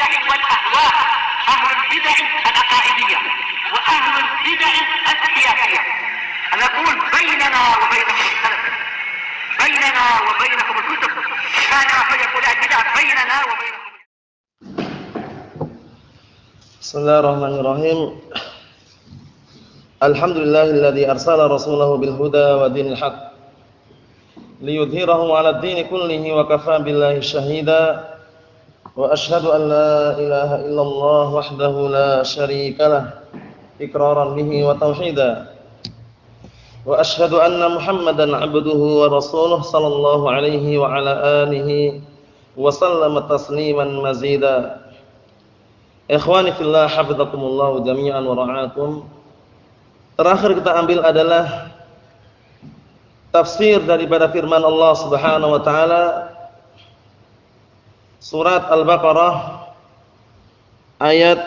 البدع والأهواء، أهل البدع العقائدية وأهل البدع السياسية. نقول بيننا وبينكم السلف، بيننا وبينكم الكتب، كان فيقول البدع بيننا وبينكم. Bismillahirrahmanirrahim. Alhamdulillahilladzi arsala rasulahu bil huda wa dinil haq liyudhhirahu 'alad dini kullihi wa kafaa billahi syahida. Wa asyhadu an la ilaha illallah wahdahu la syarikalah iqraran bihi wa tauhida. Wa asyhadu anna Muhammadan 'abduhu wa rasuluhu sallallahu alaihi wa ala alihi wa sallama tasliman mazida. Ikhwani fillah, hafizakumullah jami'an wa ra'akum. Terakhir kita ambil adalah tafsir daripada firman Allah Subhanahu wa taala surat Al-Baqarah ayat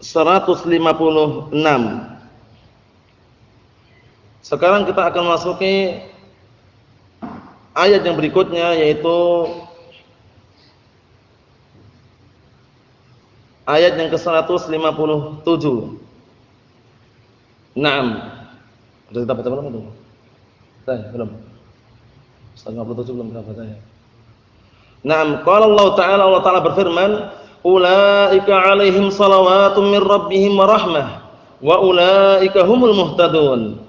156. Sekarang kita akan masuki ayat yang berikutnya, yaitu ayat yang ke-157. Naam. Sudah kita baca belum itu? Belum. 157 belum kita baca ya. Naam, qala Allah Ta'ala berfirman, "Ulaika 'alaihim shalawatun mir rabbihim wa rahmah wa ulaika humul muhtadun."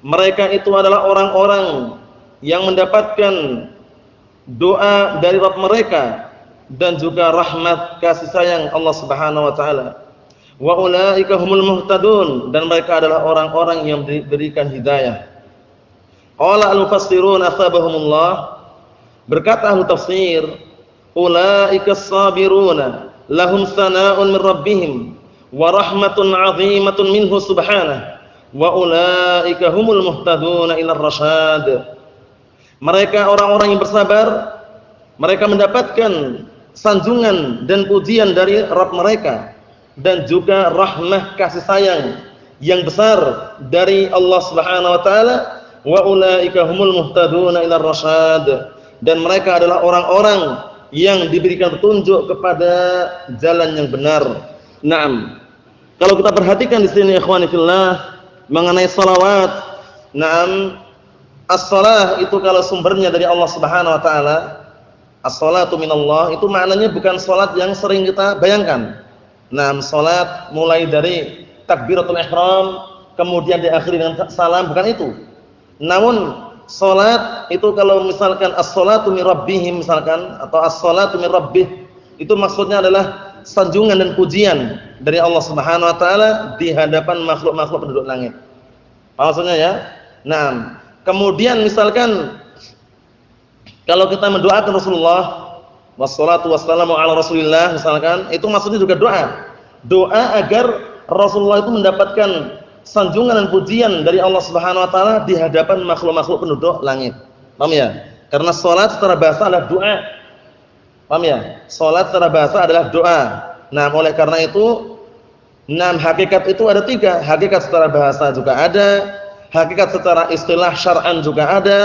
Mereka itu adalah orang-orang yang mendapatkan doa dari Rabb mereka dan juga rahmat kasih sayang Allah Subhanahu wa taala. Wa ulaika humul muhtadun, dan mereka adalah orang-orang yang diberikan hidayah. Qala al-mufassirun athabahumullah, berkata ahli tafsir, ulaika as-sabiruna lahum sana'un min rabbihim wa rahmatun 'azimatun minhu subhanahu wa ulaika humul muhtaduna ila ar-rasyad. Mereka orang-orang yang bersabar, mereka mendapatkan sanjungan dan pujian dari Rabb mereka dan juga rahmah kasih sayang yang besar dari Allah Subhanahu wa taala. Wa ulaika humul muhtaduna ila ar-rasyad, dan mereka adalah orang-orang yang diberikan petunjuk kepada jalan yang benar. Naam. Kalau kita perhatikan di sini ikhwani fillah mengenai salawat, naam, as-shalah itu kalau sumbernya dari Allah Subhanahu wa taala, as-salatu minallah, itu maknanya bukan salat yang sering kita bayangkan. Naam, salat mulai dari takbiratul ihram kemudian diakhiri dengan salam, bukan itu. Namun salat itu kalau misalkan as-salatu min rabbihim misalkan, atau as-salatu min rabbih, itu maksudnya adalah sanjungan dan pujian dari Allah Subhanahu wa taala di hadapan makhluk-makhluk penduduk langit. Maksudnya ya. Nah, kemudian misalkan kalau kita mendoakan Rasulullah, wassalatu wassalamu ala Rasulillah misalkan, itu maksudnya juga doa. Doa agar Rasulullah itu mendapatkan sanjungan dan pujian dari Allah Subhanahu wa taala di hadapan makhluk-makhluk penduduk langit. Paham ya? Karena salat secara bahasa adalah doa. Paham ya? Salat secara bahasa adalah doa. Nah, oleh karena itu, hakikat itu ada 3. Hakikat secara bahasa juga ada, hakikat secara istilah syar'an juga ada,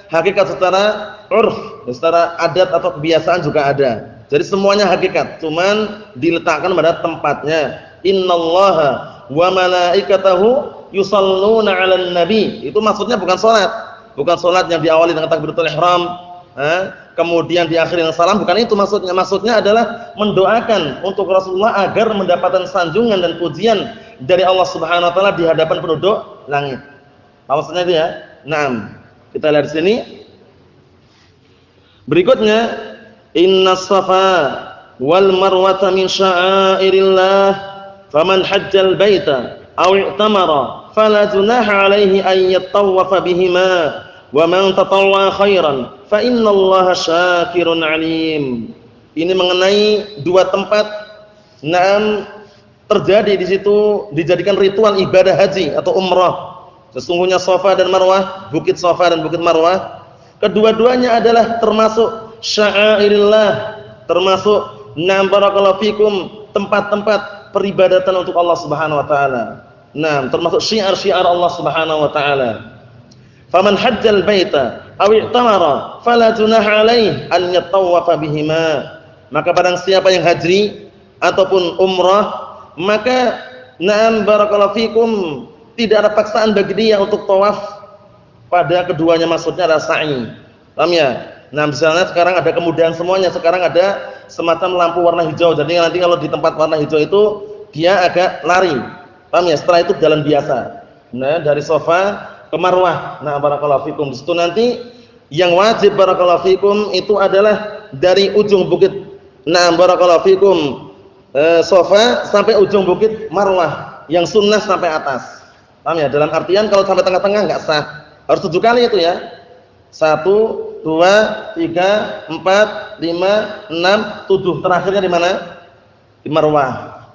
hakikat secara urf, secara adat atau kebiasaan juga ada. Jadi semuanya hakikat, cuman diletakkan pada tempatnya. Innallaha wa malaikatahu yusalluna 'alan nabi. Itu maksudnya bukan salat. Bukan salat yang diawali dengan takbiratul ihram, kemudian diakhiri dengan salam, bukan itu maksudnya. Maksudnya adalah mendoakan untuk Rasulullah agar mendapatkan sanjungan dan pujian dari Allah Subhanahu wa taala di hadapan penduduk langit. Maksudnya itu ya. Naam. Kita lihat di sini. Berikutnya, innas safa wal marwata min sya'airillah faman hajjal baita aw i'tamara fala junaha 'alaihi an yattawafa bihima wa man tatawwa khairan fa innallaha syakirun 'alim. Ini mengenai 2 tempat terjadi di situ dijadikan ritual ibadah haji atau umrah. Sesungguhnya Safa dan Marwah, bukit Safa dan bukit Marwah, kedua-duanya adalah termasuk sya'airillah, termasuk barakallahu fikum tempat-tempat peribadatan untuk Allah Subhanahu wa taala. Termasuk syiar-syiar Allah Subhanahu wa taala. Faman hajjal baita aw i'tamara fala junaha 'alaihi an yatawafa bihima. Maka barang siapa yang haji ataupun umrah, maka na'am barakallahu fikum tidak ada paksaan bagi dia untuk tawaf pada keduanya, maksudnya adalah sa'i. Paham ya? Nah, misalnya sekarang ada kemudahan semuanya, sekarang ada semacam lampu warna hijau. Jadi nanti kalau di tempat warna hijau itu dia agak lari. Paham ya? Setelah itu jalan biasa. Nah, dari Safa ke Marwah. Nah, barakallahu fikum. Di situ nanti yang wajib barakallahu fikum itu adalah dari ujung bukit. Nah, barakallahu fikum Safa sampai ujung bukit Marwah. Yang sunnah sampai atas. Paham ya? Dalam artian kalau sampai tengah-tengah enggak sah. Harus 7 kali itu ya. 1, 2, 3, 4, 5, 6, 7. Terakhirnya di mana? Di Marwah.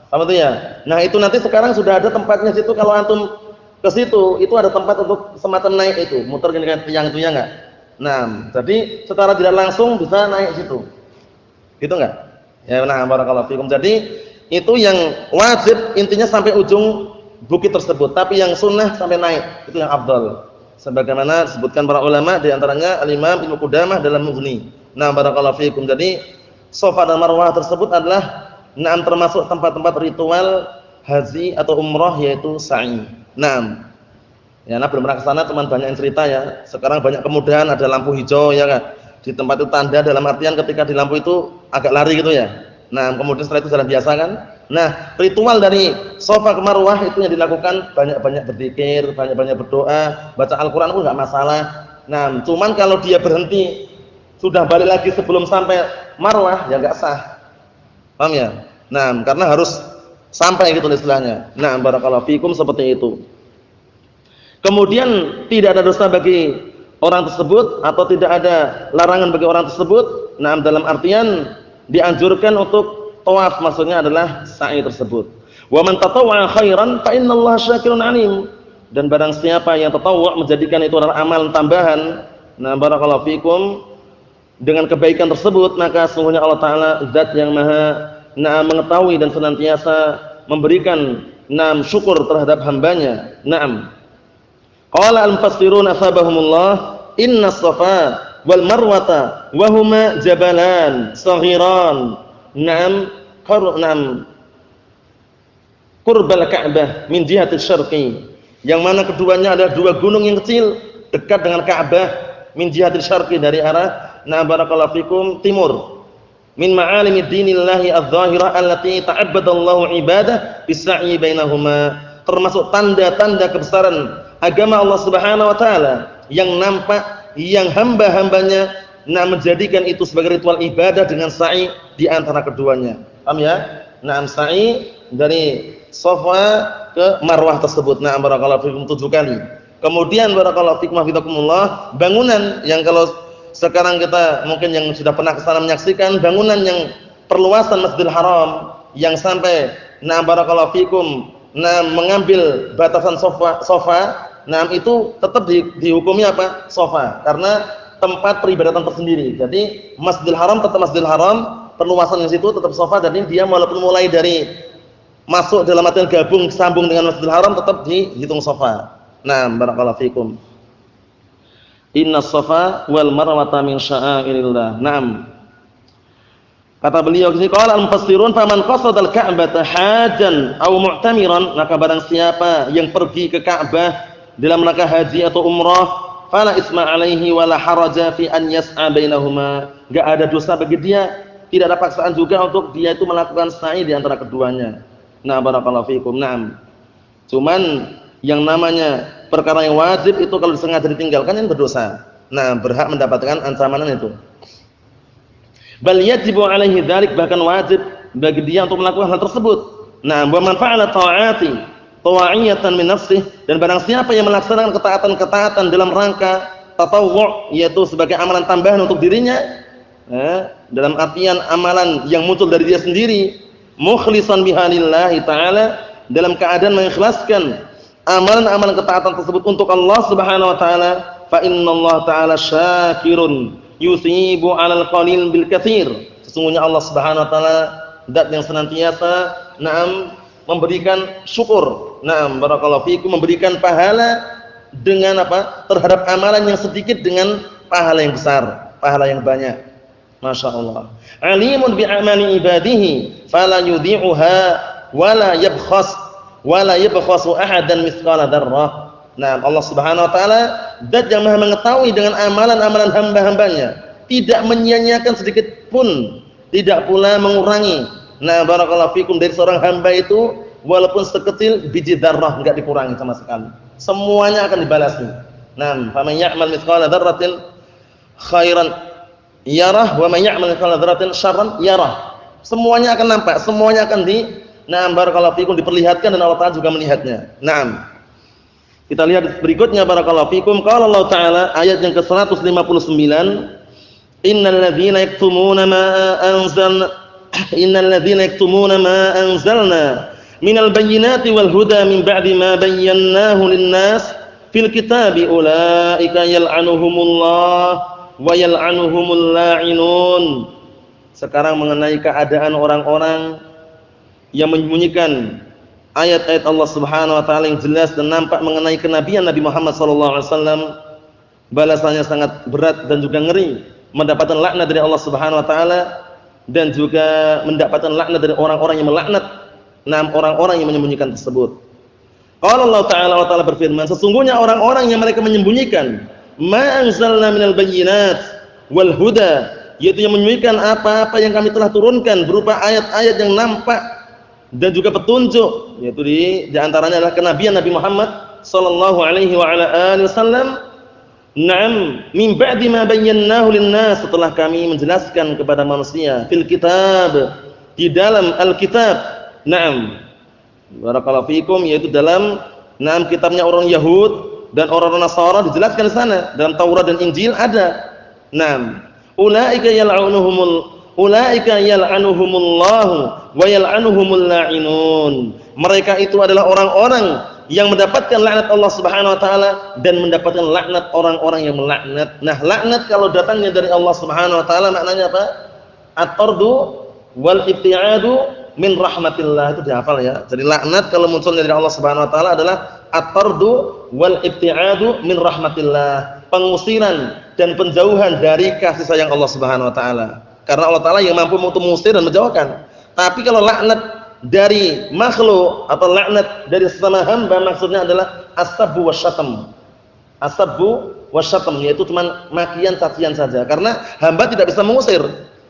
Paham itu ya? Nah, itu nanti sekarang sudah ada tempatnya situ. Kalau antum ke situ, itu ada tempat untuk semacam naik itu, muter gini kan tiang itu ya enggak? Nah, jadi secara tidak langsung bisa naik situ. Gitu enggak? Ya, nah barakallahu fikum. Jadi itu yang wajib intinya sampai ujung bukit tersebut, tapi yang sunnah sampai naik, itu yang afdal. Sebagaimana disebutkan para ulama, di antaranya Al-Imam Ibnu Qudamah dalam Mughni. Nah, barakallahu fikum. Jadi Safa dan Marwah tersebut adalah termasuk tempat-tempat ritual haji atau umrah, yaitu sa'i. Nah, ya, belum pernah ke sana, teman banyak yang cerita ya. Sekarang banyak kemudahan, ada lampu hijau ya kan. Di tempat itu tanda, dalam artian ketika di lampu itu agak lari gitu ya. Nah, kemudian setelah itu jalan biasa kan. Nah, ritual dari Safa ke Marwah itu yang dilakukan banyak-banyak berzikir, banyak-banyak berdoa, baca Al-Qur'an pun enggak masalah. Nah, cuman kalau dia berhenti sudah balik lagi sebelum sampai Marwah ya enggak sah. Paham ya? Nah, karena harus sampai gitu istilahnya. Nah, barakallahu fikum, seperti itu. Kemudian tidak ada dosa bagi orang tersebut atau tidak ada larangan bagi orang tersebut. Nah, dalam artian dianjurkan untuk tawaf, maksudnya adalah sa'i tersebut. Wa man tatawwa'a khairan fa innallaha syakirun alim. Dan barang siapa yang tatawwu' menjadikan itu adalah amalan tambahan, nah barakallahu fikum, dengan kebaikan tersebut, maka sungguhnya Allah Ta'ala zat yang maha mengetahui dan senantiasa memberikan syukur terhadap hambanya. Naam. Qala al-mufassirun asabahumullah, inna Safa wal Marwata wa huma jabalan saghiran. Qurbal Ka'bah min jihatil syarqi. Yang mana keduanya adalah dua gunung yang kecil dekat dengan Ka'bah, min jihatil syarqi, dari arah barakallahu fikum timur. Min ma'alimi dinillahi adh-dhahirah allati ta'abbadallahu ibadah bis-sa'i bainahuma. Termasuk tanda-tanda kebesaran agama Allah Subhanahu wa taala yang nampak, yang hamba-hambanya menjadikan itu sebagai ritual ibadah dengan sa'i di antara keduanya. Paham ya? Sa'i dari Safa ke Marwah tersebut. Barakallahu fikum 7 kali. Kemudian barakallahu fikum hafizakumullah, bangunan yang kalau sekarang kita mungkin yang sudah pernah ke sana menyaksikan bangunan yang perluasan Masjidil Haram yang sampai barakallahu fikum mengambil batasan Safa, itu tetap dihukumi apa? Safa, karena tempat peribadatan tersendiri. Jadi Masjidil Haram tetap Masjidil Haram, perluasan di situ tetap Safa, dan dia walaupun mulai dari masuk dalam artian gabung sambung dengan Masjidil Haram tetap dihitung Safa. Barakallahu fikum. Inna Safa wal Marwata min sya'airillah. Kata beliau di sini, qala al-mufassirun faman qasada al-Ka'bata hajan aw mu'tamiran, maka barang siapa yang pergi ke Ka'bah dalam rangka haji atau umrah, fala isma alaihi wala haraja fi an yas'a bainahuma. Enggak ada dosa bagi dia, tidak ada paksaan juga untuk dia itu melakukan sa'i di antara keduanya. Barakallahu fikum. Cuman yang namanya perkara yang wajib itu kalau sengaja ditinggalkan ini berdosa. Berhak mendapatkan ancaman itu. Bal yajibu alaihi dzalik, bahkan wajib bagi dia untuk melakukan hal tersebut. Wa man fa'ala ta'ati tawa'iyatan min nafsihi, dan barang siapa yang melaksanakan ketaatan-ketaatan dalam rangka tatawwu', yaitu sebagai amalan tambahan untuk dirinya, dalam artian amalan yang muncul dari dia sendiri, mukhlishan biha lillahi ta'ala, dalam keadaan mengikhlaskan amalan-amalan ketaatan tersebut untuk Allah Subhanahu wa taala, fa innallaha ta'ala syakirun yusibu 'alal qalil bil katsir. Sesungguhnya Allah Subhanahu wa taala zat yang senantiasa memberikan syukur. Barakallahu fikum, memberikan pahala dengan apa? Terhadap amalan yang sedikit dengan pahala yang besar, pahala yang banyak. Masya Allah. Alimun bi amali ibadihi, fala yudhi'uha wala yabkhasu ahadan mithqala dzarrah. Nah, Allah Subhanahu wa taala zat yang Maha mengetahui dengan amalan-amalan hamba-hambanya, tidak menyia-nyiakan sedikit pun, tidak pula mengurangi. Nah, barakallahu fikum, dari seorang hamba itu walaupun sekecil biji dzarrah enggak dikurangi sama sekali. Semuanya akan dibalasi. Nah, faman ya'mal mithqala dzarratin khairan yarah wa man ya'mal mithqala dzarratin syarran yarah. Semuanya akan nampak, semuanya akan barakallahu fikum, diperlihatkan, dan Allah Ta'ala juga melihatnya. Naam. Kita lihat berikutnya, barakallahu fikum. Qala Allah Ta'ala, ayat yang ke-159, innal ladzina yaktumuna ma anzalna minal bayyinati wal huda min ba'di ma bayyanahu lin-nas fil kitabi ulaika yal'anuhumullah wa yal'anuhumul la'inun. Sekarang mengenai keadaan orang-orang yang menyembunyikan ayat-ayat Allah Subhanahu wa taala yang jelas dan nampak mengenai kenabian Nabi Muhammad sallallahu alaihi wasallam, balasannya sangat berat dan juga ngeri, mendapatkan laknat dari Allah Subhanahu wa taala dan juga mendapatkan laknat dari orang-orang yang melaknat orang-orang yang menyembunyikan tersebut. Qala Allah Ta'ala berfirman, sesungguhnya orang-orang yang mereka menyembunyikan ma anzalna minal bayyinat wal huda, yaitu yang menyembunyikan apa-apa yang kami telah turunkan berupa ayat-ayat yang nampak dan juga petunjuk, yaitu di antaranya adalah kenabian Nabi Muhammad sallallahu alaihi wa ala alihi wasallam. Naam, min ba'di ma bayyanahu lin-nas, setelah kami menjelaskan kepada manusia, fil kitab, di dalam Alkitab. Naam. Barakallahu fikum, yaitu dalam kitabnya orang Yahud dan orang Nasara, dijelaskan di sana. Dalam Taurat dan Injil ada. Naam. Ulaika yal'anuhumullahu wa yal'anuhumul la'inun. Mereka itu adalah orang-orang yang mendapatkan laknat Allah Subhanahu wa taala dan mendapatkan laknat orang-orang yang melaknat. Nah, laknat kalau datangnya dari Allah Subhanahu wa taala maknanya apa? At-tardu wal ibtiadu min rahmatillah, itu dihafal ya. Jadi laknat kalau munculnya dari Allah Subhanahu wa taala adalah at-tardu wal ibtiadu min rahmatillah, pengusiran dan penjauhan dari kasih sayang Allah Subhanahu wa taala. Karena Allah Ta'ala yang mampu untuk mengusir dan menjauhkan. Tapi kalau laknat dari makhluk atau laknat dari sesama hamba, maksudnya adalah as-sabbu wasyatam. As-sabbu wasyatam, yaitu cuma makian, cacian saja. Karena hamba tidak bisa mengusir.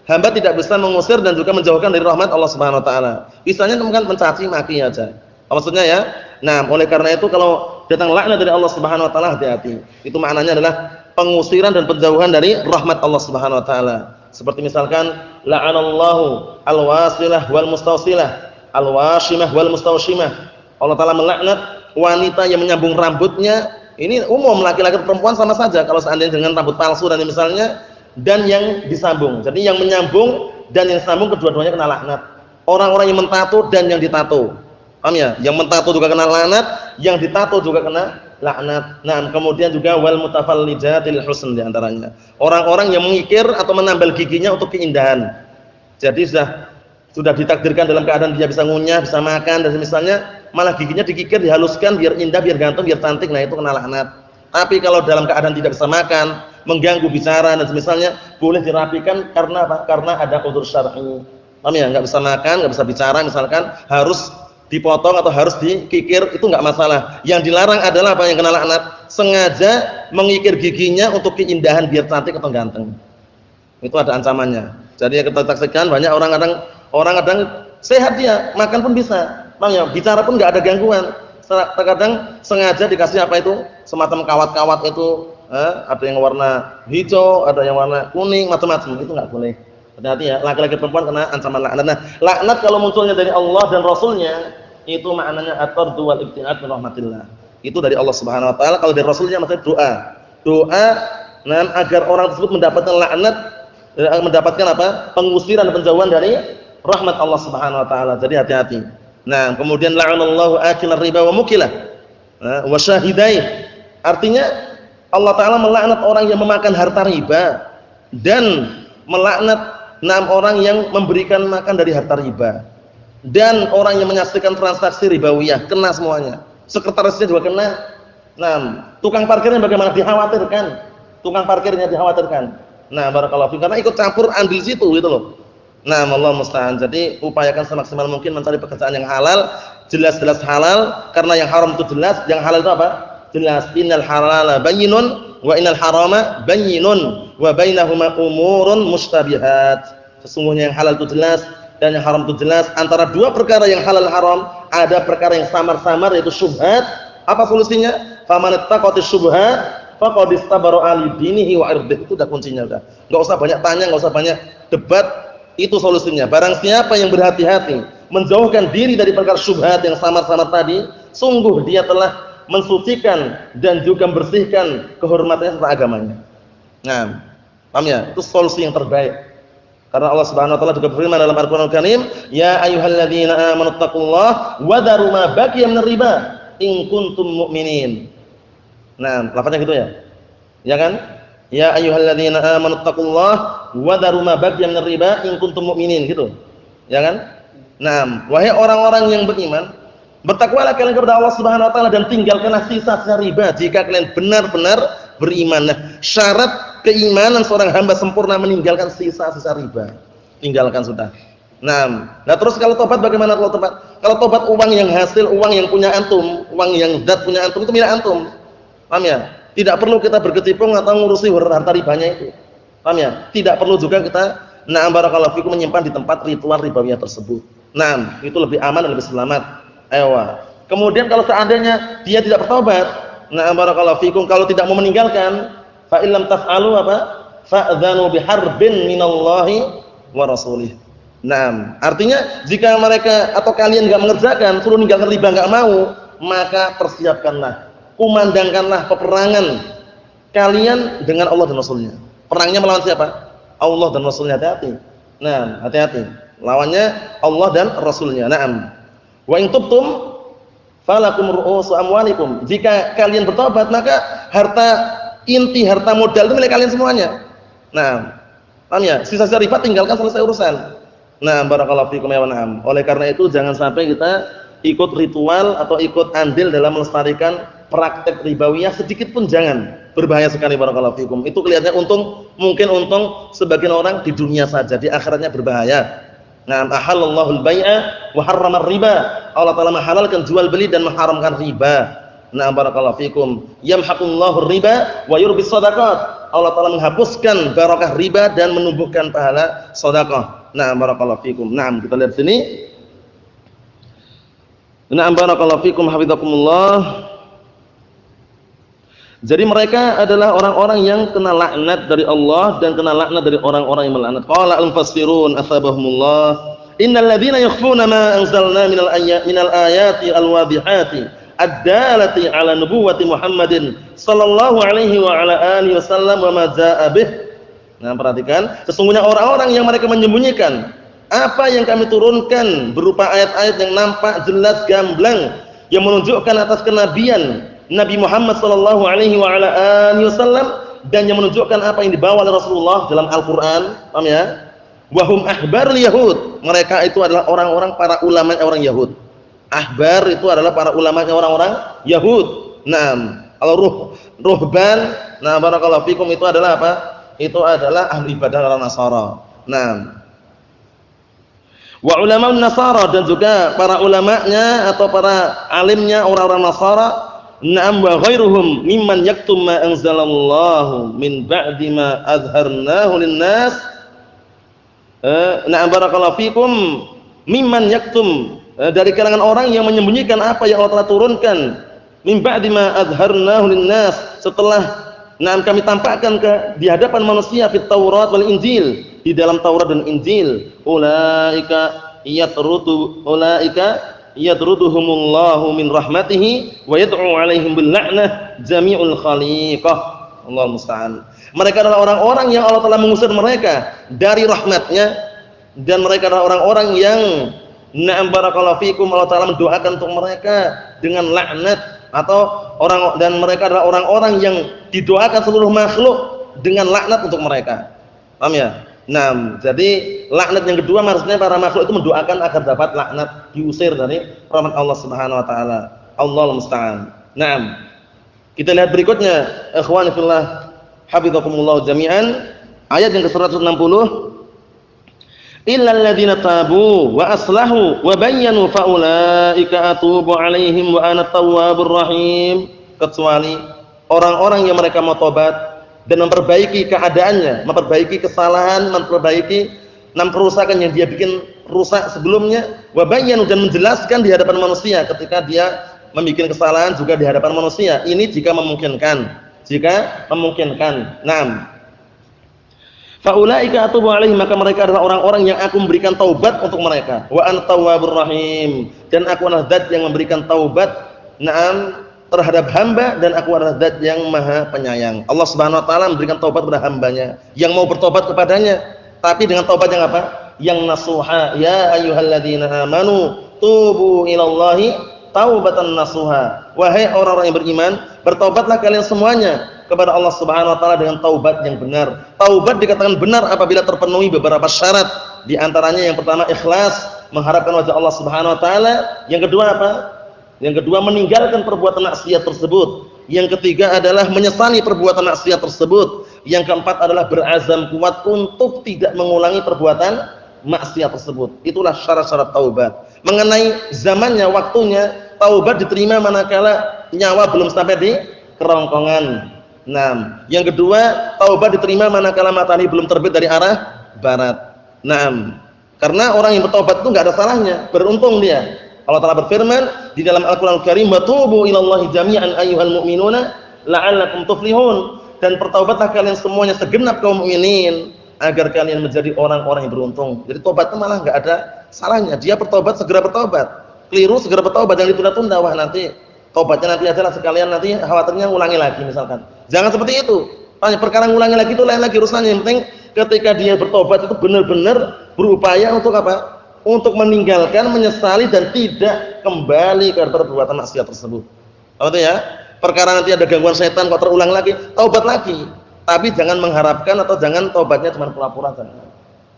Hamba tidak bisa mengusir dan juga menjauhkan dari rahmat Allah Subhanahu wa taala. Misalnya kan mencaci maki aja. Maksudnya ya. Nah, oleh karena itu kalau datang laknat dari Allah Subhanahu wa taala, hati-hati. Itu maknanya adalah pengusiran dan penjauhan dari rahmat Allah Subhanahu wa taala. Seperti misalkan la'anallahu al-wasilah wal mustawsilah, al-washimah wal mustawshimah. Allah Ta'ala melaknat wanita yang menyambung rambutnya. Ini umum, laki-laki perempuan sama saja kalau seandainya dengan rambut palsu dan misalnya, dan yang disambung. Jadi yang menyambung dan yang disambung, kedua-duanya kena laknat. Orang-orang yang mentato dan yang ditato. Paham ya? Yang mentato juga kena laknat, yang ditato juga kena laknat. Nah, kemudian juga wal mutafallijatil husn, di antaranya orang-orang yang mengikir atau menambal giginya untuk keindahan. Jadi sudah ditakdirkan dalam keadaan dia bisa ngunyah, bisa makan dan misalnya, malah giginya dikikir, dihaluskan biar indah, biar ganteng, biar cantik. Nah, itu kena laknat. Tapi kalau dalam keadaan tidak bisa makan, mengganggu bicara dan misalnya, boleh dirapikan karena apa? Karena ada udzur syar'i. Paham ya? Enggak bisa makan, enggak bisa bicara misalkan, harus dipotong atau harus dikikir, itu enggak masalah. Yang dilarang adalah apa? Yang kena laknat sengaja mengikir giginya untuk keindahan biar cantik atau ganteng. Itu ada ancamannya. Jadi yang kita saksikan banyak orang kadang sehat dia, makan pun bisa. Paham ya? Bicara pun enggak ada gangguan. Terkadang sengaja dikasih apa itu? Semacam kawat-kawat itu, ada yang warna hijau, ada yang warna kuning, macam-macam. Itu enggak boleh. Hati-hati ya, laki-laki perempuan kena ancaman laknat. Nah, laknat kalau munculnya dari Allah dan Rasulnya, itu maknanya at-tardu wal ibtiad min rahmatillah. Itu dari Allah Subhanahu wa taala. Kalau dari Rasulnya maksudnya doa. Doa agar orang tersebut mendapatkan laknat, mendapatkan apa? Pengusiran dan penjauhan dari rahmat Allah Subhanahu wa taala. Jadi hati-hati. Nah, kemudian la'anallahu akilar riba wa mukilah. Wa syahidai. Artinya Allah Taala melaknat orang yang memakan harta riba dan melaknat orang yang memberikan makan dari harta riba dan orang yang menyaksikan transaksi ribawiyah, kena semuanya. Sekretarisnya juga kena. Nah, tukang parkirnya bagaimana? Dikhawatirkan. Tukang parkirnya dikhawatirkan. Nah, barakallahu fiik, karena ikut campur andil situ gitu loh. Nah, Allah musta'an. Jadi upayakan semaksimal mungkin mencari pekerjaan yang halal, jelas-jelas halal, karena yang haram itu jelas, yang halal itu apa? Jelas. Innal halala bayyinun wa innal harama bayyinun wa bainahuma umurun mustabihat. Sesungguhnya yang halal itu jelas dan yang haram itu jelas. Antara dua perkara yang halal haram ada perkara yang samar-samar yaitu syubhat. Apa solusinya? Faman ittaqati syubhat faqad istabara li dinihi wa irdihi. Itu udah kuncinya udah. Enggak usah banyak tanya, enggak usah banyak debat. Itu solusinya. Barang siapa yang berhati-hati menjauhkan diri dari perkara syubhat yang samar-samar tadi, sungguh dia telah mensucikan dan juga membersihkan kehormatannya serta agamanya. Nah, paham ya? Itu solusi yang terbaik. Karena Allah Subhanahu wa taala juga berfirman dalam Al-Qur'anul Karim, "Ya ayyuhalladzina amanu taqullaha wa dharu ma baqiya minar riba in kuntum mu'minin." Nah, lafaznya gitu ya. Ya kan? Ya ayyuhalladzina amanu taqullaha wa dharu ma baqiya minar riba in kuntum mu'minin gitu. Ya kan? Nah, wahai orang-orang yang beriman, bertakwalah kalian kepada Allah Subhanahu wa taala dan tinggalkanlah sisa-sisa riba jika kalian benar-benar beriman. Nah, syarat keimanan seorang hamba sempurna meninggalkan sisa-sisa riba. Tinggalkan sudah. Nah, terus kalau tobat bagaimana kalau tobat? Kalau tobat uang yang hasil, uang yang punya antum, uang yang zat punya antum itu milik antum. Paham ya? Tidak perlu kita berkecimpung atau ngurusi harta ribanya itu. Paham ya? Tidak perlu juga kita barakallahu fikum menyimpan di tempat ritual ribawiyah tersebut. Nah, itu lebih aman dan lebih selamat. Ewa. Kemudian kalau seandainya dia tidak bertobat, barakallahu fikum, kalau tidak mau meninggalkan, fa illam taf'alu apa? Fa'dzanu biharbin minallahi wa rasulih. Nah, artinya jika mereka atau kalian enggak mengerjakan, suruh meninggalkan riba enggak mau, maka persiapkanlah, kumandangkanlah peperangan kalian dengan Allah dan Rasulnya. Perangnya melawan siapa? Allah dan Rasulnya. Hati-hati. Nah, hati-hati. Lawannya Allah dan Rasulnya. Naam. Wa in tubtum falakum ru'usu amwalikum. Jika kalian bertobat, maka harta inti, harta modal itu milik kalian semuanya. Nah, paham ya? Sisa-sisa riba tinggalkan, selesai urusan. Nah, barakallahu fikum ya wa na'am. Oleh karena itu jangan sampai kita ikut ritual atau ikut andil dalam melestarikan praktek ribawiyah sedikit pun jangan. Berbahaya sekali barakallahu fikum. Itu kelihatannya untung, mungkin untung sebagian orang di dunia saja, di akhiratnya berbahaya. Nah, ahallallahu al-bai'a wa harrama riba. Allah Taala menghalalkan jual beli dan mengharamkan riba. Nah, barakallahu fikum. Yamhaqullahu riba wa yurbis shadaqat. Allah Taala menghapuskan barakah riba dan menumbuhkan pahala sedekah. Nah, barakallahu fikum. Nah, kita lihat sini. Nah, barakallahu fikum hafizakumullah. Jadi mereka adalah orang-orang yang kena laknat dari Allah dan kena laknat dari orang-orang yang melaknat. Qala al-mufassirun athabahumullah, innal ladzina yakhfuna ma anzalna minal ayati al-wadihati ad-dalati ala nubuwwati Muhammadin sallallahu alaihi wa ala alihi wasallam wa ma jaa bih. Nah, perhatikan, sesungguhnya orang-orang yang mereka menyembunyikan apa yang kami turunkan berupa ayat-ayat yang nampak jelas gamblang yang menunjukkan atas kenabian Nabi Muhammad sallallahu alaihi wa ala alihi wasallam dan yang menunjukkan apa yang dibawa oleh Rasulullah dalam Al-Qur'an. Paham ya? Wa hum ahbarul yahud. Mereka itu adalah orang-orang para ulama orang Yahud. Ahbar itu adalah para ulama orang-orang Yahud. Nah, kalau ruhban, nah barakallahu fikum itu adalah apa? Itu adalah ahli ibadah orang Nasara. Nah, wa ulama Nasara dan juga para ulamanya atau para alimnya orang-orang Nasara. Na'am wa ghairuhum mimman yaktum ma anzalallahu min ba'di ma azharnahu lin-nas. Na'am barakallahu fikum mimman yaktum, dari kalangan orang yang menyembunyikan apa yang Allah telah turunkan min ba'di ma azharnahu lin-nas, setelah kami tampakkan di hadapan manusia fit Taurat wal Injil, di dalam Taurat dan Injil. Ulaika yadruduhumullahu min rahmatihi wa yad'u 'alaihim bil la'nah jami'ul khaliqah. Allahu musta'an. Mereka adalah orang-orang yang Allah telah mengusir mereka dari rahmatnya, dan mereka adalah orang-orang yang na'am barakallahu fikum Allah Taala mendoakan untuk mereka dengan laknat, atau dan mereka adalah orang-orang yang didoakan seluruh makhluk dengan laknat untuk mereka. Paham ya? Nah, jadi laknat yang kedua maksudnya para makhluk itu mendoakan agar dapat laknat, diusir dari rahmat Allah Subhanahu wa taala. Allahu musta'an. Naam. Kita lihat berikutnya, ikhwani fillah, hafizakumullah jami'an, ayat yang ke-160. Illal ladzina tabu wa aslahu wa bayyanu fa ulaika atubu 'alaihim wa ana tawwabur rahim. Kecuali orang-orang yang mereka mau tobat dan memperbaiki keadaannya, memperbaiki kesalahan, memperbaiki kerusakan yang dia bikin rusak sebelumnya, wa bayyanu, dan menjelaskan di hadapan manusia ketika dia membuat kesalahan juga di hadapan manusia. Ini jika memungkinkan. Jika memungkinkan. Naam. Faulaika atubu alaihim, maka mereka adalah orang-orang yang aku memberikan taubat untuk mereka. Wa ana tawwabur rahim, dan aku adalah zat yang memberikan taubat naam terhadap hamba, dan aku adalah zat yang maha penyayang. Allah Subhanahu wa taala memberikan taubat kepada hambanya yang mau bertobat kepadanya, tapi dengan taubat yang apa? Yang nasuha. Ya ayyuhalladzina amanu tubu ilallahi taubatan nasuha. Wahai orang-orang yang beriman, bertaubatlah kalian semuanya kepada Allah Subhanahu wa taala dengan taubat yang benar. Taubat dikatakan benar apabila terpenuhi beberapa syarat. Di antaranya yang pertama ikhlas, mengharapkan wajah Allah Subhanahu wa taala. Yang kedua apa? Yang kedua meninggalkan perbuatan maksiat tersebut. Yang ketiga adalah menyesali perbuatan maksiat tersebut. Yang keempat adalah berazam kuat untuk tidak mengulangi perbuatan maksiat tersebut. Itulah syarat-syarat taubat. Mengenai zamannya, waktunya, taubat diterima manakala nyawa belum sampai di kerongkongan. Naam. Yang kedua, taubat diterima manakala matahari belum terbit dari arah barat. Naam. Karena orang yang bertaubat itu enggak ada salahnya, beruntung dia. Allah Taala berfirman di dalam Al-Qur'anul Karim, "Wa tubu ilallahi jami'an ayyuhal mu'minuna la'allakum tuflihun." Dan bertaubatlah kalian semuanya segenap kaum mukminin agar kalian menjadi orang-orang yang beruntung. Jadi taubatnya malah enggak ada salahnya. Dia bertaubat, segera bertaubat. Keliru, segera bertaubat, jangan ditunda-tunda. Wah, nanti taubatnya nanti aja lah sekalian, nanti khawatirnya ngulangi lagi misalkan. Jangan seperti itu. Perkara ngulangi lagi itu lain lagi urusannya. Yang penting ketika dia bertobat itu benar-benar berupaya untuk apa? Untuk meninggalkan, menyesali dan tidak kembali ke perbuatan maksiat tersebut. Apa itu ya? Perkara nanti ada gangguan setan kok terulang lagi, taubat lagi. Tapi jangan mengharapkan atau jangan taubatnya cuma pura-pura saja.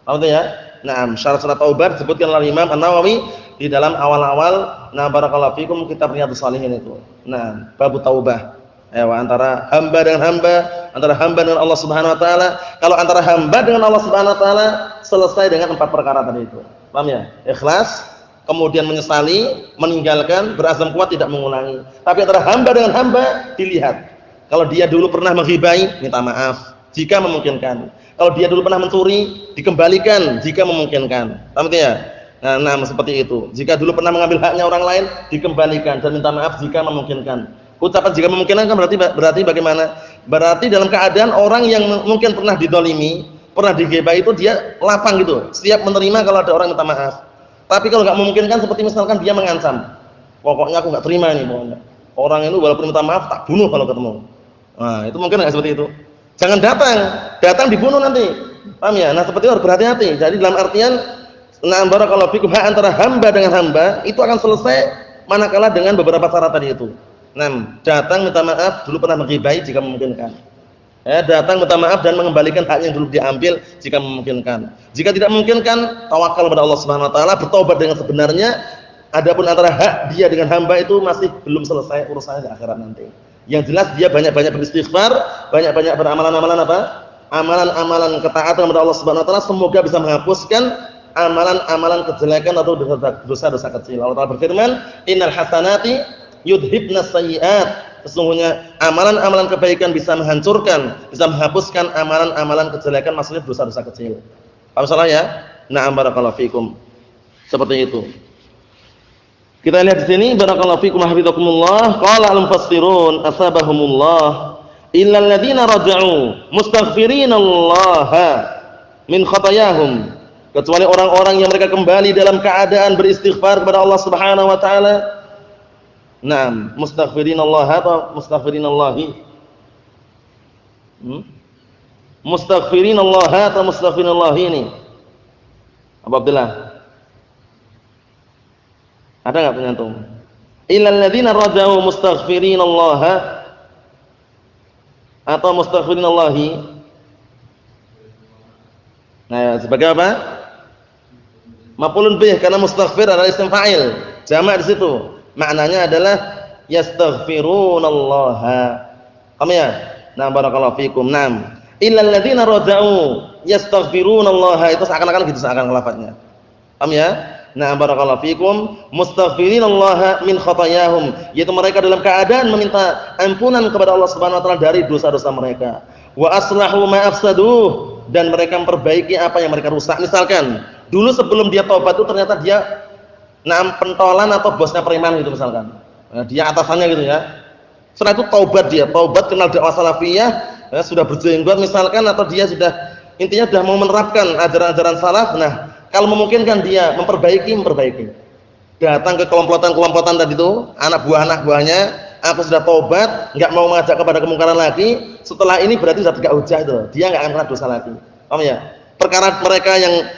Apa itu ya? Nah, syarat-syarat taubat disebutkan oleh Imam An-Nawawi di dalam awal-awal barakallahu fikum kitab Riyadhus Shalihin itu. Nah, bab taubah. Antara hamba dengan hamba, antara hamba dengan Allah Subhanahu wa taala. Kalau antara hamba dengan Allah Subhanahu wa taala selesai dengan 4 perkara tadi itu. Paham ya? Ikhlas, kemudian menyesali, meninggalkan, berazam kuat tidak mengulangi. Tapi antara hamba dengan hamba dilihat. Kalau dia dulu pernah menghibai, minta maaf jika memungkinkan. Kalau dia dulu pernah mencuri, dikembalikan jika memungkinkan. Paham ya? Nah, seperti itu. Jika dulu pernah mengambil haknya orang lain, dikembalikan dan minta maaf jika memungkinkan. Ucapan jika memungkinkan kan berarti bagaimana? Berarti dalam keadaan orang yang mungkin pernah didolimi, pernah digibai itu dia lapang gitu, siap menerima kalau ada orang minta maaf. Tapi kalau nggak memungkinkan, seperti misalkan dia mengancam, pokoknya aku nggak terima ini, pokoknya orang itu walaupun minta maaf tak bunuh kalau ketemu. Nah, itu mungkin nggak seperti itu. Jangan datang dibunuh nanti. Paham ya? Nah, seperti itu harus berhati-hati. Jadi dalam artian barakallahu fikum, hak antara hamba dengan hamba itu akan selesai manakala dengan beberapa syarat tadi itu. Datang minta maaf, dulu pernah menggibai jika memungkinkan. Datang minta maaf dan mengembalikan hak yang dulu diambil jika memungkinkan. Jika tidak memungkinkan, tawakal kepada Allah Subhanahu wa taala, bertobat dengan sebenarnya. Adapun antara hak dia dengan hamba itu masih belum selesai urusannya di akhirat nanti. Yang jelas dia banyak-banyak beristighfar, banyak-banyak beramalan-amalan apa? Amalan-amalan ketaatan kepada Allah Subhanahu wa taala, semoga bisa menghapuskan amalan-amalan kejelekan atau dosa-dosa kecil. Allah Taala berfirman, "Innal hasanati yudhibnas sayyi'at." Sesungguhnya amalan-amalan kebaikan bisa menghancurkan, bisa menghapuskan amalan-amalan kejelekan, maksudnya dosa-dosa kecil. Paham salah ya? Na'am, barakallahu fikum. Seperti itu. Kita lihat di sini, barakallahu fikum hafizakumullah. Qala al-mufassirun asabahumullah illal ladzina raja'u mustaghfirina Allah min khatayahum. Kecuali orang-orang yang mereka kembali dalam keadaan beristighfar kepada Allah Subhanahu wa taala. Naam, mustaghfirinallah atau mustaghfirinallahi? Mustaghfirinallah atau mustaghfirinallahi ini? Apa Abdullah? Ada enggak penyantum? Illal ladzina raja'u mustaghfirinallah atau mustaghfirinallahi? Nah, sebagai apa? Maf'ulun bih, karena mustaghfir adalah isim fa'il. Jamak di situ. Maknanya adalah yastaghfirunallaha. Paham ya? Nah, barakallahu fikum. Naam. Illal ladzina raja'u. yastaghfirunallaha, itu seakan-akan gitu seakan lafadznya. Paham ya? Nah, barakallahu fikum, mustaghfirinallaha min khatayahum, yaitu mereka dalam keadaan meminta ampunan kepada Allah Subhanahu wa taala dari dosa-dosa mereka. Wa aslahu ma afsaduh, dan mereka memperbaiki apa yang mereka rusak. Misalkan, dulu sebelum dia taubat itu ternyata dia pentolan atau bosnya preman gitu misalkan. Nah, dia atasannya gitu ya. Setelah itu taubat kenal dakwah salafiyah, ya, sudah berjenggot misalkan, atau dia sudah intinya sudah mau menerapkan ajaran-ajaran salaf. Nah, kalau memungkinkan dia memperbaiki. Datang ke kelompokan tadi itu, anak buahnya, aku sudah taubat, enggak mau mengajak kepada kemungkaran lagi. Setelah ini berarti sudah tegak hujah itu. Dia enggak akan kena dosa lagi. Paham ya? Perkara mereka yang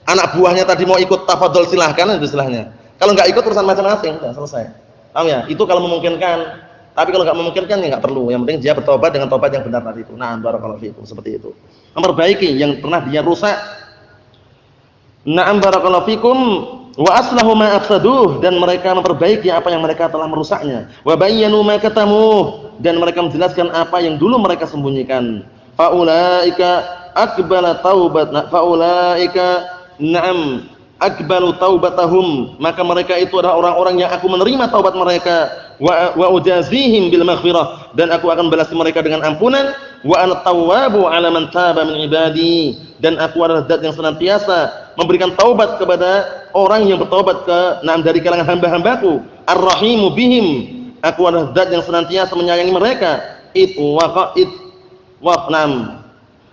anak buahnya tadi mau ikut tafadhol silahkan itu istilahnya. Kalau enggak ikut urusan masing-masing, sudah selesai. Paham ya? Itu kalau memungkinkan. Tapi kalau enggak memungkinkan ya enggak perlu. Yang penting dia bertobat dengan tobat yang benar tadi itu. Nah, barakallahu fiikum, seperti itu. Memperbaiki yang pernah dia rusak. Na'am barakallahu fikum, wa aslahu ma afsaduh, dan mereka memperbaiki apa yang mereka telah merusaknya. Wa bayyanu ma katamuh, dan mereka menjelaskan apa yang dulu mereka sembunyikan. Faulaika akbala taubat, faulaika na'am akbalu taubatahum, maka mereka itu adalah orang-orang yang aku menerima taubat mereka. Wa ujazihim bil maghfirah, dan aku akan balas mereka dengan ampunan. Wa ana tawwabu 'ala man taba min ibadi, dan aku adalah zat yang senantiasa memberikan taubat kepada orang yang bertaubat dari kalangan hamba-hambaku. Ar-rahimu bihim, aku adalah zat yang senantiasa menyayangi mereka.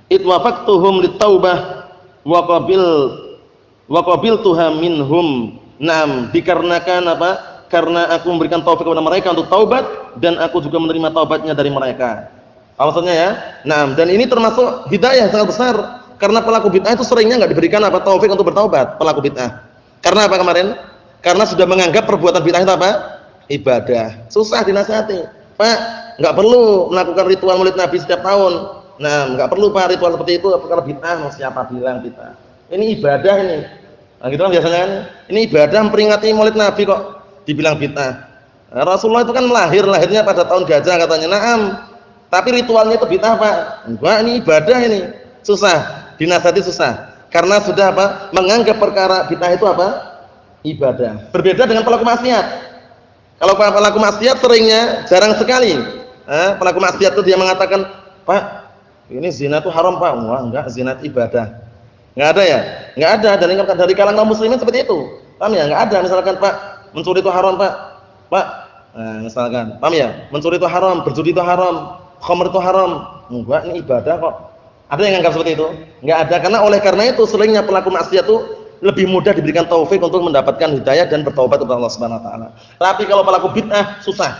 Wafaqtuhum litaubah wa qabiltuha minhum. Naam, dikarenakan apa? Karena aku memberikan taufik kepada mereka untuk taubat, dan aku juga menerima taubatnya dari mereka. Maksudnya ya. Naam, dan ini termasuk hidayah sangat besar. Karena pelaku bid'ah itu seringnya enggak diberikan apa? Taufik untuk bertaubat, pelaku bid'ah. Karena apa kemarin? Karena sudah menganggap perbuatan bid'ah itu apa? Ibadah. Susah dinasihati. Pak, enggak perlu melakukan ritual Maulid Nabi setiap tahun. Nah, enggak perlu Pak ritual seperti itu, kalau bid'ah. Siapa bilang bid'ah? Ini ibadah ini. Nah, gitu kan biasanya kan. Ini ibadah memperingati Maulid Nabi kok dibilang bid'ah. Nah, Rasulullah itu kan lahirnya pada tahun gajah katanya. Naam. Tapi ritualnya itu bid'ah, Pak. Enggak, ini ibadah ini. Susah. Dinasihati susah, karena sudah apa? Menganggap perkara bid'ah itu apa? Ibadah. Berbeda dengan pelaku maksiat. Kalau pelaku maksiat seringnya, jarang sekali. Pelaku maksiat itu dia mengatakan, Pak, ini zina itu haram Pak. Wah, enggak, zina itu ibadah. Enggak ada ya? Enggak ada. Dari kalangan kaum muslimin seperti itu. Paham ya? Enggak ada. Misalkan Pak, mencuri itu haram Pak. Pak, misalkan, paham ya? Mencuri itu haram, berjudi itu haram, khamr itu haram. Enggak, ini ibadah kok. Ada yang anggap seperti itu? Enggak ada, karena itu seringnya pelaku maksiat itu lebih mudah diberikan taufik untuk mendapatkan hidayah dan bertaubat kepada Allah Subhanahu wa taala. Tapi kalau pelaku bid'ah susah.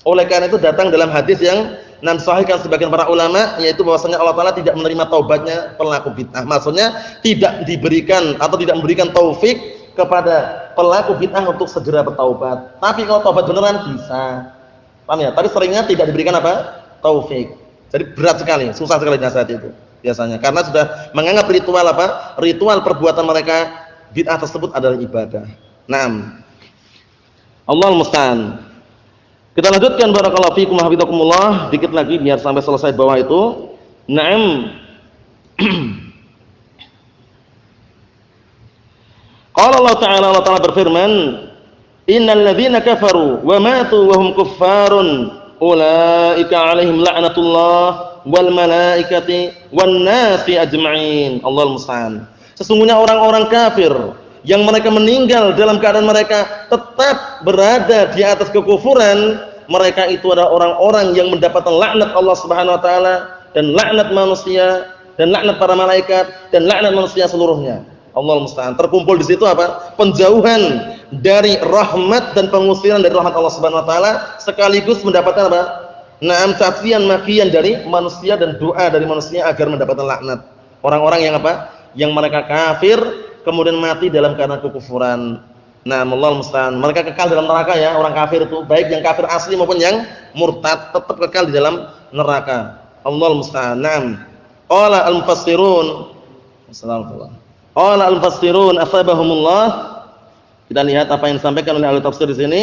Oleh karena itu datang dalam hadis yang sahihkan sebagian para ulama, yaitu bahwasanya Allah taala tidak menerima taubatnya pelaku bid'ah. Maksudnya tidak diberikan atau tidak memberikan taufik kepada pelaku bid'ah untuk segera bertaubat. Tapi kalau taubat beneran bisa. Paham ya? Tapi seringnya tidak diberikan apa? Taufik. Jadi berat sekali, susah sekali nasihat itu biasanya, karena sudah menganggap ritual apa? Ritual perbuatan mereka bid'ah tersebut adalah ibadah. Naam. Allahul musta'an. Kita lanjutkan, barakallahu fiikum wa hafizakumullah, dikit lagi biar sampai selesai bawah itu. Naam. Qala Allah Ta'ala berfirman, "Innal ladzina kafaru wa matu wa hum kuffarun ulaika 'alaihim la'natullah wal malaikati wan nasi ajma'in." Allahul musta'an. Sesungguhnya orang-orang kafir yang mereka meninggal dalam keadaan mereka tetap berada di atas kekufuran, mereka itu adalah orang-orang yang mendapatkan laknat Allah Subhanahu wa taala, dan laknat manusia, dan laknat para malaikat, dan laknat manusia seluruhnya. Allahul musta'an. Terkumpul di situ apa? Penjauhan dari rahmat dan pengusiran dari rahmat Allah Subhanahu wa taala, sekaligus mendapatkan apa? Naam, cacian makian dari manusia dan doa dari manusia agar mendapatkan laknat. Orang-orang yang apa? Yang mereka kafir kemudian mati dalam keadaan kekufuran. Naam, Allahul musta'an. Mereka kekal dalam neraka ya, orang kafir itu, baik yang kafir asli maupun yang murtad, tetap kekal di dalam neraka. Allahul musta'an. Naam. Qala al-mufassirun, assalamualaikum. Qala al-mufassirun asabahumullah. Kita lihat apa yang disampaikan oleh ahli tafsir di sini.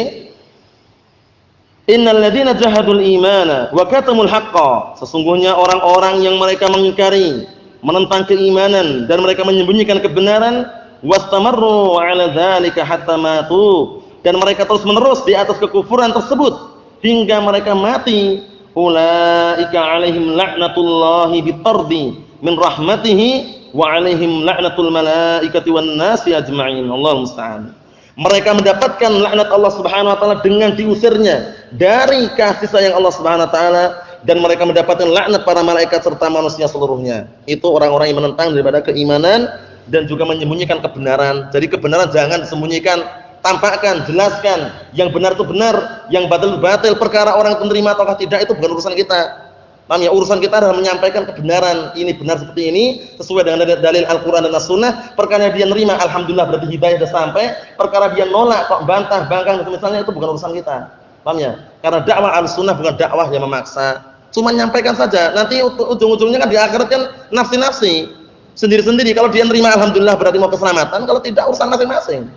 Innal ladzina jahadul imana wa katamul haqqa. Sesungguhnya orang-orang yang mereka mengingkari menentang keimanan dan mereka menyembunyikan kebenaran, wastamarru 'ala dzalika hatta matu, dan mereka terus-menerus di atas kekufuran tersebut hingga mereka mati. Ulaika 'alaihim la'natullahi bitardi min rahmatihi wa 'alaihim la'natul malaikati wan nasi ajma'in. Allahu musta'an. Mereka mendapatkan laknat Allah Subhanahu wa taala dengan diusirnya dari kasih sayang Allah Subhanahu wa taala, dan mereka mendapatkan laknat para malaikat serta manusia seluruhnya. Itu orang-orang yang menentang daripada keimanan dan juga menyembunyikan kebenaran. Jadi kebenaran jangan disembunyikan, tampakkan, jelaskan. Yang benar itu benar, yang batil itu batil. Perkara orang itu menerima ataukah tidak itu bukan urusan kita. Paham ya? Urusan kita adalah menyampaikan kebenaran. Ini benar seperti ini sesuai dengan dalil Al-Qur'an dan As-Sunnah. Perkara dia nerima, alhamdulillah, berarti hidayah sudah sampai. Perkara dia nolak, kok bantah, bangkang misalnya, itu bukan urusan kita. Paham ya? Karena dakwah Al-Sunnah bukan dakwah yang memaksa. Cuma nyampaikan saja. Nanti ujung-ujungnya kan di akhirat kan nafsi-nafsi. Sendiri-sendiri. Kalau dia nerima, alhamdulillah, berarti mau keselamatan. Kalau tidak, urusan masing-masing.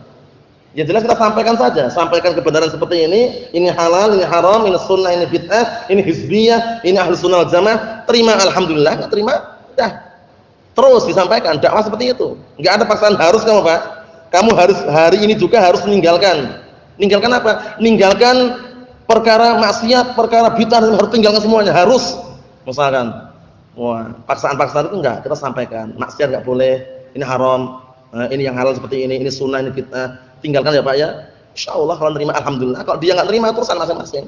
Ya jelas kita sampaikan saja, sampaikan kebenaran seperti ini halal, ini haram, ini sunnah, ini bid'ah, ini hizbiyah, ini ahlu sunnah wal jamaah. Terima alhamdulillah, enggak terima, dah. Terus disampaikan dakwah seperti itu. Enggak ada paksaan harus kamu, Pak. Kamu harus hari ini juga harus meninggalkan. Meninggalkan apa? Meninggalkan perkara maksiat, perkara bid'ah, harus tinggalkan semuanya, harus. Misalkan, wah, paksaan-paksaan itu enggak, kita sampaikan. Maksiat enggak boleh, ini haram. Nah, ini yang halal seperti ini sunnah, ini bid'ah. Tinggalkan ya Pak ya. Insyaallah kalau terima alhamdulillah, kalau dia enggak terima urusan masing-masing.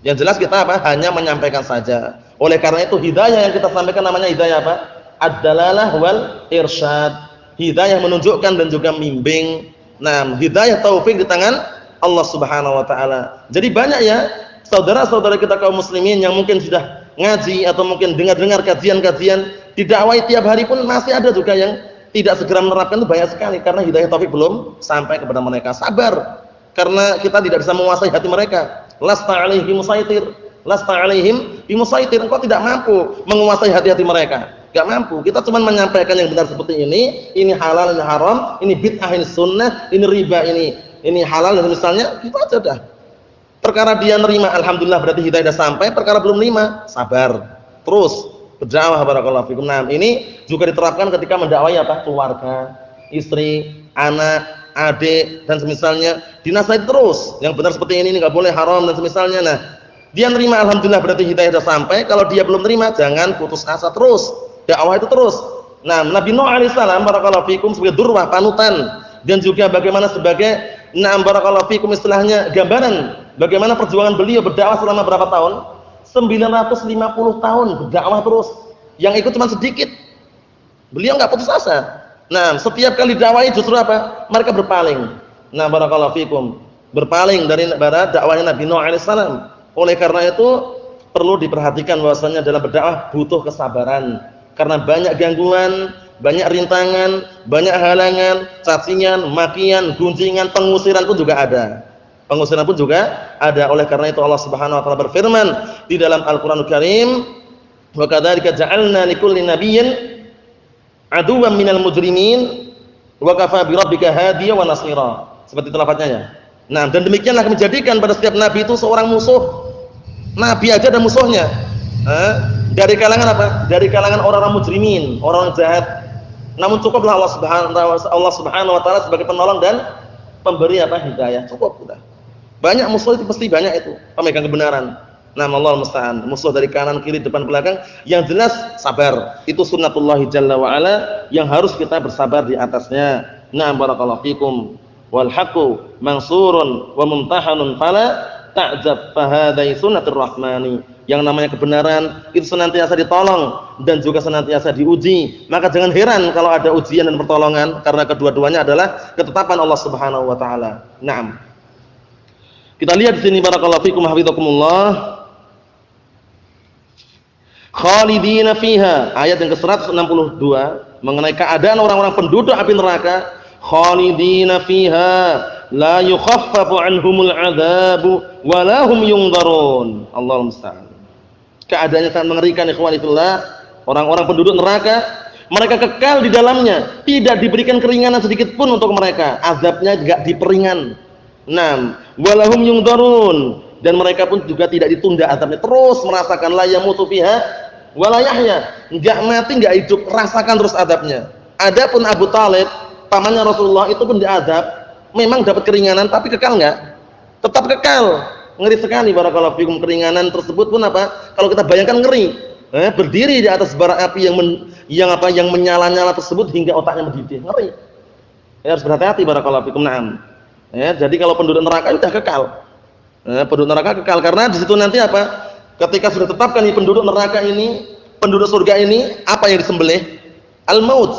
Yang jelas kita apa? Hanya menyampaikan saja. Oleh karena itu hidayah yang kita sampaikan namanya hidayah apa? Ad-dalalah wal irsyad. Hidayah menunjukkan dan juga membimbing. Nah, hidayah taufik di tangan Allah Subhanahu wa taala. Jadi banyak ya saudara-saudara kita kaum muslimin yang mungkin sudah ngaji atau mungkin dengar-dengar kajian-kajian, didakwai tiap hari pun masih ada juga yang tidak segera menerapkan. Itu banyak sekali karena hidayah taufik belum sampai kepada mereka. Sabar, karena kita tidak bisa menguasai hati mereka. Lasta 'alaihim musaitir, lasta 'alaihim bimusaitir. Engkau tidak mampu menguasai hati-hati mereka, enggak mampu. Kita cuma menyampaikan yang benar seperti ini halal, ini haram, ini bid'ah, ini sunnah, ini riba, ini halal dan misalnya, gitu aja dah. Perkara dia nerima alhamdulillah berarti hidayah sudah sampai, perkara belum nerima, sabar. Terus berdakwah barakallahu fikum. Nah, ini juga diterapkan ketika mendakwai apa? Keluarga, istri, anak, adik dan semisalnya, dinasihati terus. Yang benar seperti ini enggak boleh, haram dan semisalnya. Nah, dia nerima alhamdulillah berarti hidayah sudah sampai. Kalau dia belum nerima, jangan putus asa, terus. Dakwah itu terus. Nah, Nabi Nuh alaihi salam barakallahu fikum sebagai durwah, panutan, dan juga bagaimana sebagai barakallahu fikum istilahnya gambaran bagaimana perjuangan beliau berdakwah selama berapa tahun? 950 tahun berdakwah terus. Yang ikut cuma sedikit. Beliau enggak putus asa. Nah, setiap kali dakwahnya justru apa? Mereka berpaling. Nah, barakallahu fikum. Berpaling dari dakwahnya Nabi Nuh alaihi salam. Oleh karena itu perlu diperhatikan bahwasanya dalam berdakwah butuh kesabaran. Karena banyak gangguan, banyak rintangan, banyak halangan, cacingan, makian, gunjingan, pengusiran pun juga ada. Pengusiran pun juga ada. Oleh karena itu Allah Subhanahu wa taala berfirman di dalam Al-Qur'anul Karim, "Wa kadzalika ja'alna likulli nabiyyin aduwwan minal mujrimin wa kafaa bi rabbika hadiyan wa nasira." Seperti itu lafadznya ya. Nah, dan demikianlah kami jadikan pada setiap nabi itu seorang musuh. Nabi aja ada musuhnya. Dari kalangan apa? Dari kalangan orang-orang mujrimin, orang jahat. Namun cukuplah Allah Subhanahu wa taala sebagai penolong dan pemberi apa? Hidayah. Cukup sudah. Banyak musuh itu pasti banyak itu pemegang kebenaran. Nah, Allah musta'an. Musuh dari kanan, kiri, depan, belakang. Yang jelas sabar. Itu sunnatullah jalla wa ala yang harus kita bersabar di atasnya. Na'am barakallahu fikum. Wal haqqu mansurun wa mumtahanun fala ta'jab fa hadai sunnatur rahmani. Yang namanya kebenaran itu senantiasa ditolong dan juga senantiasa diuji. Maka jangan heran kalau ada ujian dan pertolongan, karena kedua-duanya adalah ketetapan Allah Subhanahu wa taala. Naam. Kita lihat di sini barakallahu fikum hafizakumullah. Khalidina fiha, ayat yang ke-162 mengenai keadaan orang-orang penduduk api neraka. Khalidina fiha la yukhaffafu anhumul adzabu wa la hum yunzarun. Allahul musta'an. Keadaannya sangat mengerikan ikhwani fillah. Orang-orang penduduk neraka, mereka kekal di dalamnya, tidak diberikan keringanan sedikit pun untuk mereka. Azabnya enggak diperingan. Naam, walahum yungdarun, dan mereka pun juga tidak ditunda azabnya, terus merasakan la yamutu fiha wala yahya, enggak mati enggak hidup, rasakan terus adabnya. Adapun Abu Thalib, pamannya Rasulullah itu pun diadab, memang dapat keringanan tapi kekal enggak? Tetap kekal. Ngeri sekali barakallahu fikum, keringanan tersebut pun apa? Kalau kita bayangkan ngeri. Berdiri di atas bara api yang menyala-nyala tersebut hingga otaknya mendidih. Ngeri. Harus berhati-hati barakallahu fikum. Naam. Jadi kalau penduduk neraka sudah kekal. Penduduk neraka kekal karena di situ nanti apa? Ketika sudah tetapkan nih penduduk neraka ini, penduduk surga ini, apa yang disembelih? Al-maut.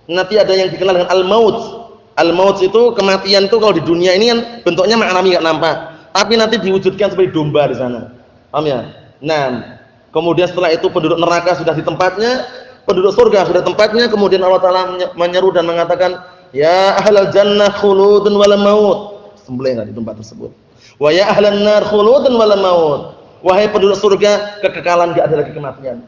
Nanti ada yang dikenal dengan al-maut. Al-maut itu kematian itu kalau di dunia ini kan bentuknya ma'nawi enggak nampak. Tapi nanti diwujudkan seperti domba di sana. Paham ya? Nah, kemudian setelah itu penduduk neraka sudah di tempatnya, penduduk surga sudah tempatnya, kemudian Allah Taala menyeru dan mengatakan, "Ya ahlal jannah khuludun wala maut." Sembelih enggak di tempat tersebut. "Wa ya ahlan nar khuludun wala maut." Wahai penduduk surga, kekekalan enggak ada lagi kematian.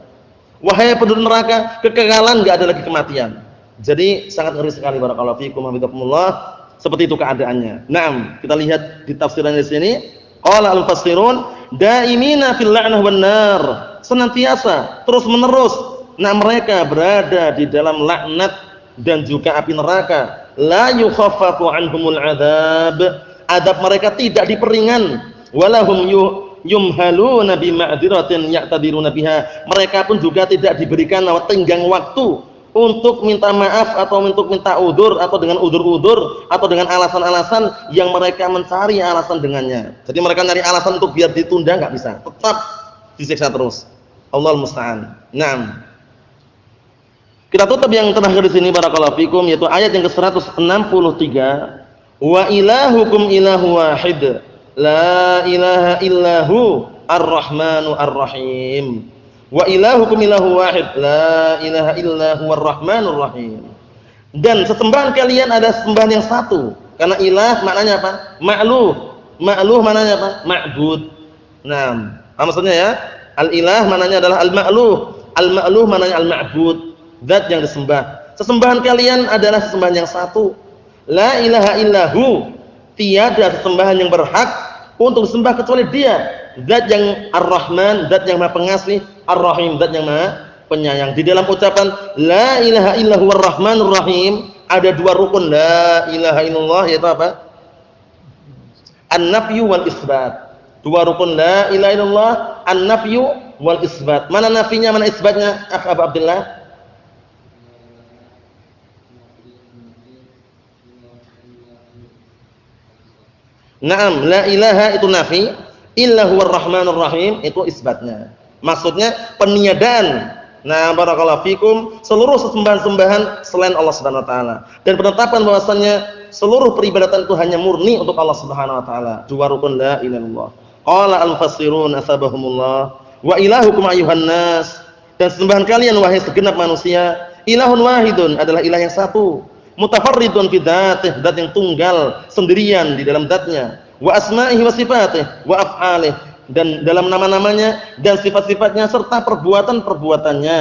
Wahai penduduk neraka, kekekalan enggak ada lagi kematian. Jadi sangat ngeri sekali barakallahu fikum hafizakumullah. Seperti itu keadaannya. Naam, kita lihat di tafsiran di sini, qala al-mufassirun daimina fil la'nah wan nar. Senantiasa terus-menerus mereka berada di dalam laknat dan juga api neraka. La yukhaffafu anhumul adzab. Adab mereka tidak diperingan. Walahum yumhaluna bima'dziratin ya'tadiruna biha. Mereka pun juga tidak diberikan tenggang waktu untuk minta maaf atau untuk minta udzur atau dengan udzur-udzur atau dengan alasan-alasan yang mereka mencari alasan dengannya. Jadi mereka nyari alasan untuk biar ditunda enggak bisa. Tetap disiksa terus. Allahul musta'an. Naam. Kita tutup yang terakhir di sini barakallahu fikum yaitu ayat yang ke-163. Wa ilahukum ilahu wahid. La ilaha illahu ar-rahmanu ar-rahim. Wa ilahukum ilahu wahid, la ilaha illa huwar rahmanur rahim. Dan sesembahan kalian ada sembahan yang satu. Karena ilah maknanya apa? Ma'luh. Ma'luh maknanya apa? Ma'bud. Nah, maksudnya ya, al-ilah maknanya adalah al-ma'luh. Al-ma'luh maknanya al-ma'bud, zat yang disembah. Sesembahan kalian adalah sesembahan yang satu. La ilaha illahu, tiada sesembahan yang berhak untuk disembah kecuali Dia. Zat yang Ar-Rahman, zat yang Maha Pengasih, Ar-Rahim, zat yang Maha Penyayang. Di dalam ucapan la ilaha illahu ar-rahmanur rahim ada dua rukun la ilaha illallah yaitu apa? An-nafyu wal isbat. Dua rukun la ilaha illallah, an-nafyu wal isbat. Mana nafinya, mana isbatnya? Akh Abu Abdullah. Naam, la ilaha itu nafi, illa huwar rahmanur rahim itu isbatnya. Maksudnya peniadaan. Nah, barakallahu fikum, seluruh sembahan-sembahan selain Allah Subhanahu wa taala dan penetapan bahwasannya seluruh peribadatan itu hanya murni untuk Allah Subhanahu wa taala. Dua rukun la ilaha illallah. Qala al-mufassirun asabahumullah wa ilahukum ayuhan nas, dan sembahan kalian wahai segenap manusia, ilahun wahidun adalah ilah yang satu. Mutafarridun fi dzatihi, zat yang tunggal sendirian di dalam zatnya, wa asma'ihi wa sifatih wa af'alih, dan dalam nama-namanya dan sifat-sifatnya serta perbuatan-perbuatannya,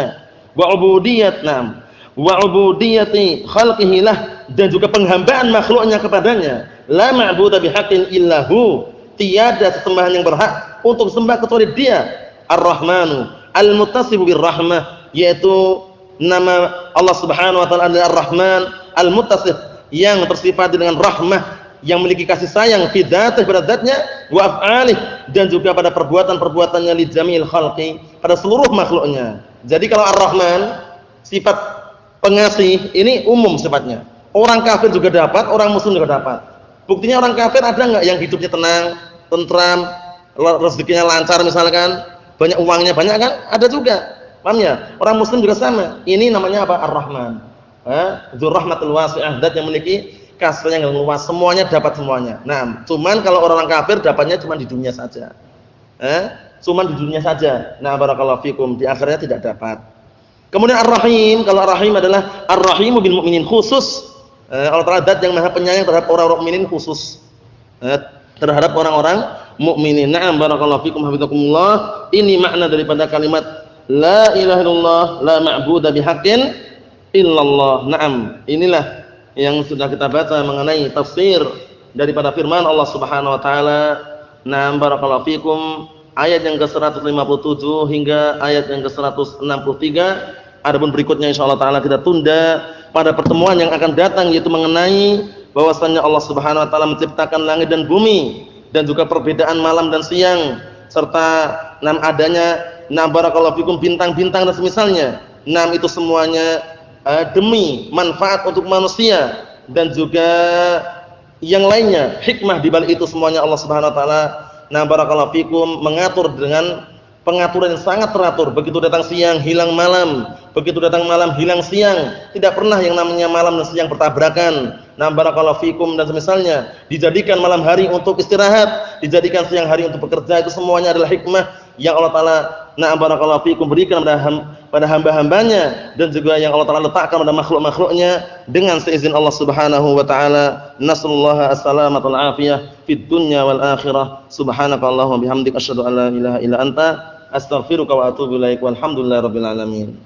wa ubudiyatna wa ubudiyati khalqihi lah, dan juga penghambaan makhluknya kepadanya. La ma'budu bihaqqin illahu, tiada sesembahan yang berhak untuk sembah kecuali Dia. Ar-Rahmanu al-muttasifu birrahmah, yaitu nama Allah Subhanahu wa taala adalah Ar-Rahman al-muttasif yang bersifat dengan rahmah, yang memiliki kasih sayang fi dzatihi pada zatnya, wa af'alih, dan juga pada perbuatan-perbuatannya li jamil khalqi, pada seluruh makhluknya. Jadi kalau Ar-Rahman sifat pengasih ini umum sifatnya. Orang kafir juga dapat, orang muslim juga dapat. Buktinya orang kafir ada enggak yang hidupnya tenang, tentram, rezekinya lancar misalkan, banyak uangnya banyak kan? Ada juga. Paham ya? Orang muslim juga sama. Ini namanya apa? Ar-Rahman. Dzur rahmatul wasi'ah, zat yang memiliki kasih yang luas, semuanya dapat semuanya. Nah, cuman kalau orang kafir dapatnya cuma di dunia saja. Cuma di dunia saja. Nah, barakallahu fikum, di akhirnya tidak dapat. Kemudian Ar-Rahim, kalau Ar-Rahim adalah Ar-Rahimu bil mu'minin, khusus. Allah Ta'ala zat yang Maha Penyayang terhadap orang-orang mukminin khusus. Terhadap orang-orang mukminin. Na'am, barakallahu fikum hafizakumullah. Ini makna daripada kalimat la ilaha illallah, la ma'budu bihaqqin illallah. Na'am, inilah yang sudah kita baca mengenai tafsir daripada firman Allah Subhanahu wa taala. Na'am, barakallahu fikum, ayat yang ke-157 hingga ayat yang ke-163. Adapun berikutnya insyaallah taala kita tunda pada pertemuan yang akan datang, yaitu mengenai bahwasannya Allah Subhanahu wa taala menciptakan langit dan bumi dan juga perbedaan malam dan siang serta adanya barakallahu fikum bintang-bintang dan semisalnya. Itu semuanya demi manfaat untuk manusia dan juga yang lainnya. Hikmah di balik itu semuanya Allah Subhanahu wa taala barakallahu fikum mengatur dengan pengaturan yang sangat teratur. Begitu datang siang hilang malam, begitu datang malam hilang siang. Tidak pernah yang namanya malam dan siang bertabrakan. Barakallahu fikum dan semisalnya. Dijadikan malam hari untuk istirahat, dijadikan siang hari untuk bekerja. Itu semuanya adalah hikmah yang Allah taala barakallahu fikum berikan pada hamba-hambanya dan juga yang Allah taala letakkan pada makhluk-makhluknya dengan seizin Allah Subhanahu wa taala. Nasallallahu as-salamata wal afiyah fid dunya wal akhirah. Subhanakallahumma bihamdika asyhadu an la ilaha illa anta astaghfiruka wa atubu ilaik. Walhamdulillahirabbil alamin.